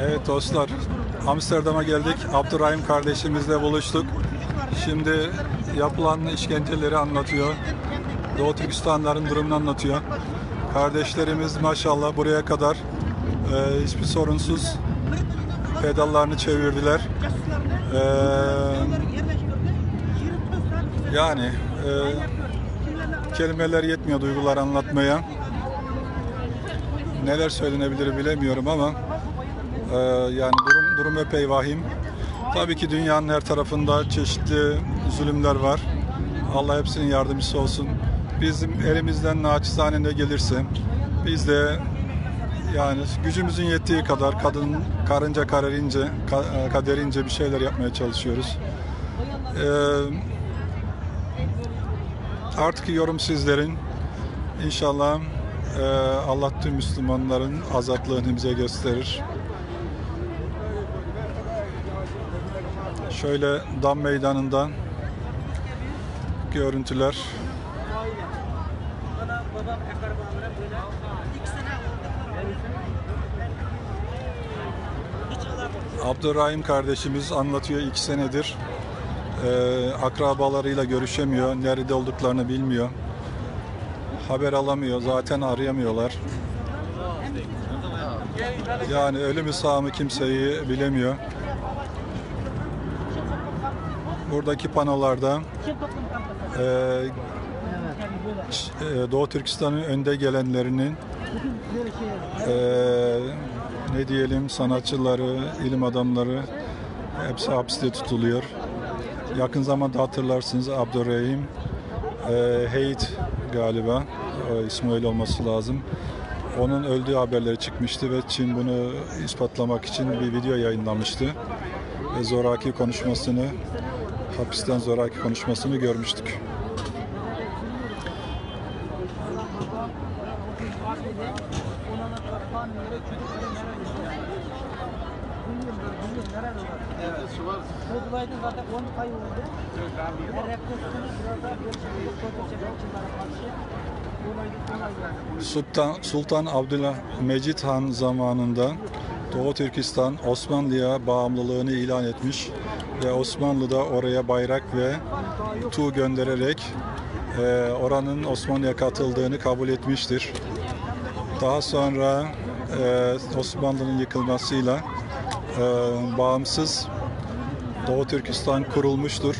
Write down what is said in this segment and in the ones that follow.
Evet dostlar, Amsterdam'a geldik. Abdurrahim kardeşimizle buluştuk. Şimdi yapılan işkenceleri anlatıyor. Doğu Türkistanların durumunu anlatıyor. Kardeşlerimiz maşallah buraya kadar hiçbir sorunsuz pedallarını çevirdiler. Yani kelimeler yetmiyor duygular anlatmaya. Neler söylenebilir bilemiyorum ama yani durum epey vahim. Tabii ki dünyanın her tarafında çeşitli zulümler var. Allah hepsinin yardımcısı olsun. Bizim elimizden naçizane ne gelirse biz de yani gücümüzün yettiği kadar karınca kaderince bir şeyler yapmaya çalışıyoruz. Artık yorum sizlerin. İnşallah Allah tüm Müslümanların azatlığını bize gösterir. Şöyle Dam Meydanı'ndan görüntüler. Abdurrahim kardeşimiz anlatıyor, 2 senedir akrabalarıyla görüşemiyor, nerede olduklarını bilmiyor, haber alamıyor, zaten arayamıyorlar. Yani ölümü sağ mı kimseyi bilemiyor. Buradaki panolarda Doğu Türkistan'ın önde gelenlerinin ne diyelim sanatçıları, ilim adamları hepsi hapiste tutuluyor. Yakın zamanda hatırlarsınız Abdurrahim Heit galiba ismi öyle olması lazım. Onun öldüğü haberleri çıkmıştı ve Çin bunu ispatlamak için bir video yayınlamıştı. Ve zoraki konuşmasını, hapisten zoraki konuşmasını görmüştük. Sultan Abdülmecit Han zamanında Doğu Türkistan Osmanlı'ya bağımlılığını ilan etmiş ve Osmanlı da oraya bayrak ve tuğ göndererek oranın Osmanlı'ya katıldığını kabul etmiştir. Daha sonra Osmanlı'nın yıkılmasıyla bağımsız Doğu Türkistan kurulmuştur.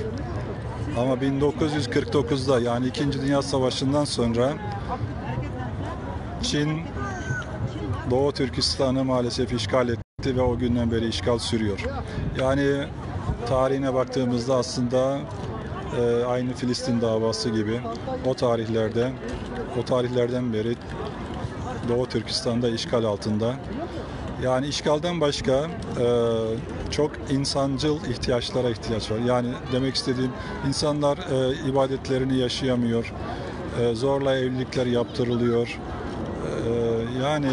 Ama 1949'da yani 2. Dünya Savaşı'ndan sonra Çin Doğu Türkistan'ı maalesef işgal etti ve o günden beri işgal sürüyor. Yani tarihine baktığımızda aslında aynı Filistin davası gibi o tarihlerden beri Doğu Türkistan'da işgal altında. Yani işgalden başka çok insancıl ihtiyaç var. Yani demek istediğim insanlar ibadetlerini yaşayamıyor. Zorla evlilikler yaptırılıyor. Yani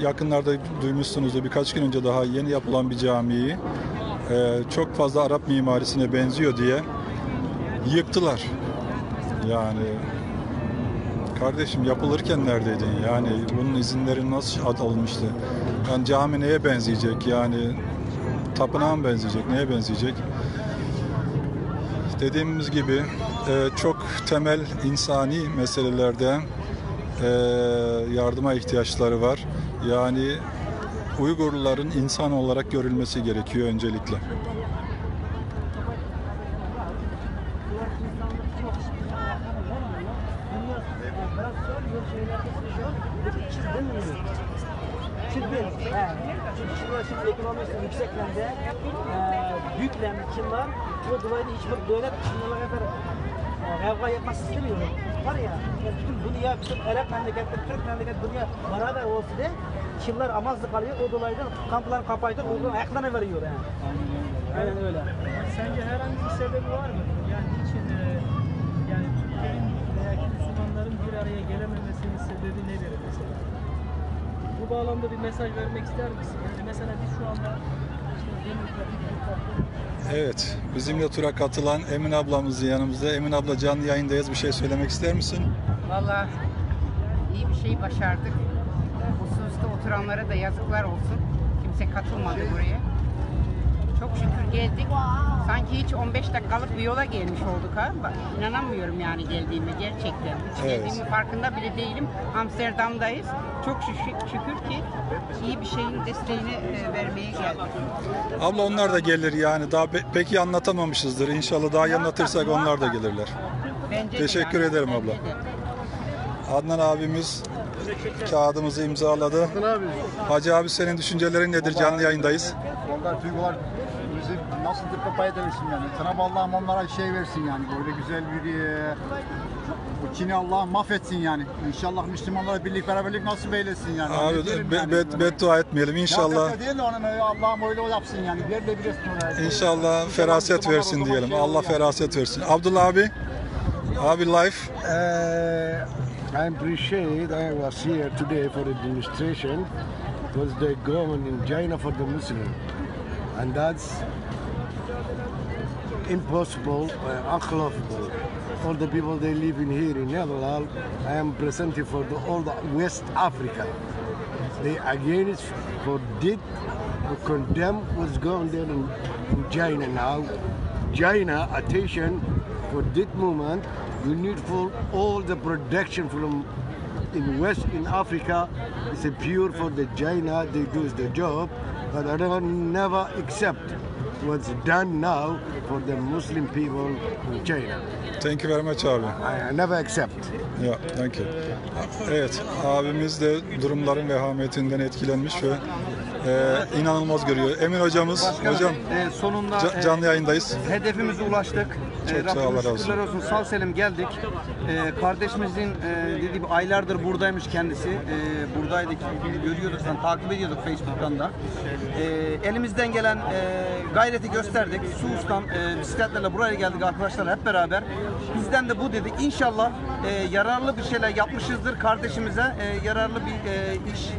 yakınlarda duymuşsunuzdur, birkaç gün önce daha yeni yapılan bir camiyi çok fazla Arap mimarisine benziyor diye yıktılar. Yani kardeşim yapılırken neredeydin? Yani bunun izinleri nasıl alınmıştı? Yani cami neye benzeyecek? Yani tapınağa mı benzeyecek? Neye benzeyecek? Dediğimiz gibi çok temel insani meselelerde yardıma ihtiyaçları var. Yani Uygurların insan olarak görülmesi gerekiyor öncelikle. Yükseklerde büyüklen Çinler bu dolayı hiçbir devlet Çinliler kadar kavga yapması istemiyor. Var ya bütün dünya, bütün Arap memleketler, Türk memleket dünya beraber olsun diye Çinler amazlı kalıyor. O dolayıdan kamplarını kapayıp Uygur'un ayaklarına veriyor yani. Aynen öyle. Sence herhangi bir sebebi var mı? Yani için yani Türklerin veya Müslümanların bir araya gelememesinin sebebi nedir mesela? Bu bağlamda bir mesaj vermek ister misin? Yani mesela biz şu anda Evet, bizimle tura katılan Emin ablamız yanımızda. Emin abla canlı yayındayız. Bir şey söylemek ister misin? Vallahi iyi bir şey başardık. Hususta oturanlara da yazıklar olsun. kimse katılmadı buraya. Çok şükür geldik. Sanki hiç 15 dakikalık bir yola gelmiş olduk ha. Bak, İnanamıyorum yani geldiğime gerçekten. Hiç Evet. geldiğimin farkında bile değilim. Amsterdam'dayız. Çok şükür ki iyi bir şeyin desteğini vermeye geldik. Abla onlar da gelir yani. Daha pek iyi anlatamamışızdır. İnşallah daha iyi anlatırsak onlar da gelirler. Bence de Teşekkür ederim abla. bence de. Adnan abimiz kağıdımızı imzaladı. Hacı abi senin düşüncelerin nedir? Canlı yayındayız. Vallahi duygular bizi nasıl kapay edersin yani. Cenab-ı Allah'ım onlara şey versin yani. Böyle güzel bir bu Çin'i Allah mahvetsin yani. İnşallah Müslümanlara birlik beraberlik nasip eylesin yani. Abi Ne diyelim yani. beddua etmeyelim. İnşallah Ya değil de onun Allah'ım öyle yapsın yani. Bir de bir İnşallah feraset versin diyelim. Allah feraset versin. Abdullah abi life. I appreciate I was here today for the demonstration because the government in China for the Muslim, and that's impossible, unlawful. All the people they live in here in Netherlands, I am presenting for all the West Africa. They against for did condemn what's going there in China now. China attention for that moment. You need for all the protection from in West in Africa. It's a pure for the China. They do the job, but I don't never accept what's done now for the Muslim people in China. Thank you very much abi. I never accept. Ya, thank you. Evet, abimiz de durumların vehametinden etkilenmiş ve inanılmaz görüyor. Emin hocamız, hocam Sonunda canlı yayındayız. hedefimize ulaştık. Çok sağ ol, Rabbimize Allah razı şükürler olsun. Sağ salim geldik. Kardeşimizin dediği gibi aylardır buradaymış kendisi. Buradaydık, görüyorduk, takip ediyorduk Facebook'tan da. Elimizden gelen gayreti gösterdik. Suus'tan bisikletlerle buraya geldik arkadaşlar hep beraber. Bizden de bu dedik. İnşallah yararlı bir şeyler yapmışızdır kardeşimize. Yararlı bir iş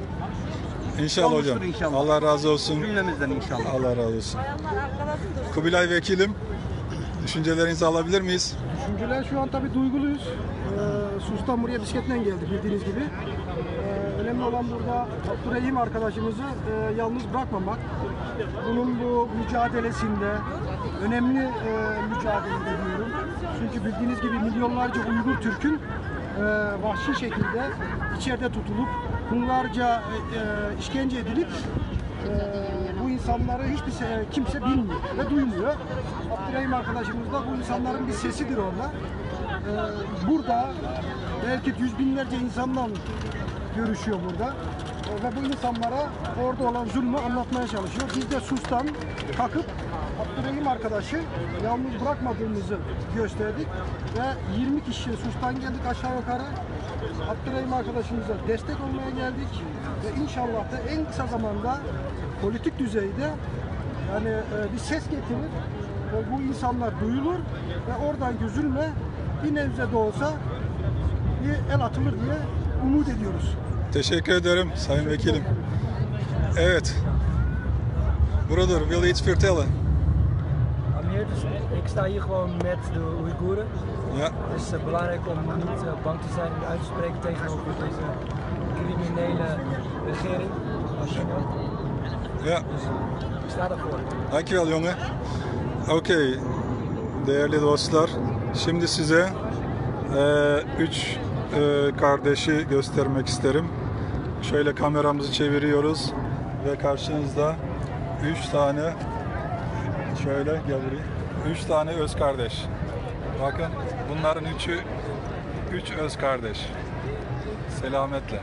İnşallah olmuştur hocam. inşallah. Allah razı olsun. cümlemizden inşallah. Allah razı olsun. Kubilay vekilim, düşüncelerinizi alabilir miyiz? Düşünceler şu an tabii duyguluyuz. Sus'tan buraya bisikletle geldik bildiğiniz gibi. Önemli olan burada Abdurrahim arkadaşımızı yalnız bırakmamak. Bunun bu mücadelesinde önemli mücadelede diyorum. Çünkü bildiğiniz gibi milyonlarca Uygur Türk'ün vahşi şekilde içeride tutulup bunlarca işkence edilip bu insanları hiçbir kimse bilmiyor ve duymuyor. Abdurrahim arkadaşımız da bu insanların bir sesidir orada. Burada belki yüz binlerce insanla görüşüyor burada ve bu insanlara orada olan zulmü anlatmaya çalışıyor. Biz de Sus'tan kalkıp Abdurrahim arkadaşı yalnız bırakmadığımızı gösterdik ve 20 kişi Sus'tan geldik aşağı yukarı. Abdurrahim arkadaşımıza destek olmaya geldik ve inşallah da en kısa zamanda politik düzeyde yani bir ses getirir ve bu insanlar duyulur ve oradan gözülme bir nebze de olsa bir el atılır diye umut ediyoruz. Teşekkür ederim sayın vekilim. Evet. Broeder, wil je iets vertellen? Ik sta hier gewoon met de Oeigoeren. Ja. Het is belangrijk om niet bang te zijn en uit te spreken tegenover deze criminele regering als China. Ja. Dus ik sta daarvoor. Dankjewel jongen. Okey. Değerli dostlar, şimdi size üç kardeşi göstermek isterim. Şöyle kameramızı çeviriyoruz ve karşınızda 3 tane şöyle gel buraya. 3 tane öz kardeş. Bakın bunların 3 öz kardeş. Selametle.